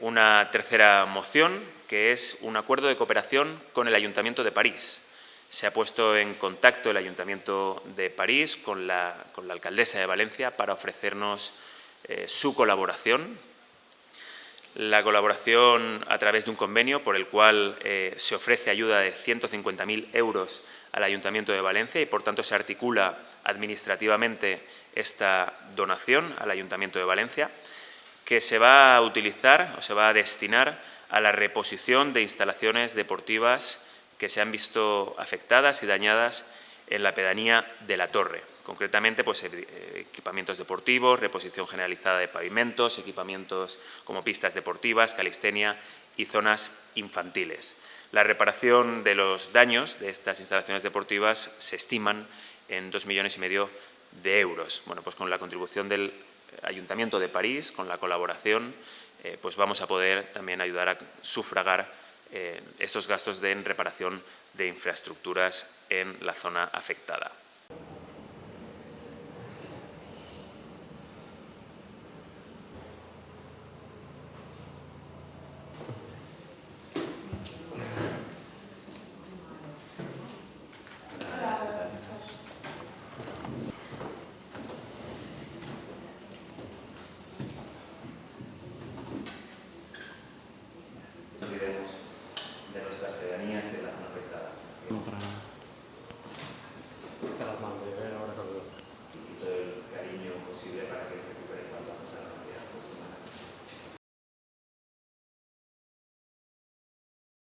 una tercera moción, que es un acuerdo de cooperación con el Ayuntamiento de París. Se ha puesto en contacto el Ayuntamiento de París con la alcaldesa de Valencia para ofrecernos su colaboración. La colaboración a través de un convenio por el cual se ofrece ayuda de 150.000 euros al Ayuntamiento de Valencia y, por tanto, se articula administrativamente esta donación al Ayuntamiento de Valencia, que se va a utilizar o se va a destinar a la reposición de instalaciones deportivas que se han visto afectadas y dañadas en la pedanía de La Torre. Concretamente, pues, equipamientos deportivos, reposición generalizada de pavimentos, equipamientos como pistas deportivas, calistenia y zonas infantiles. La reparación de los daños de estas instalaciones deportivas se estiman en 2,5 millones de euros. Bueno, pues con la contribución del Ayuntamiento de París, con la colaboración, pues vamos a poder también ayudar a sufragar estos gastos de reparación de infraestructuras en la zona afectada.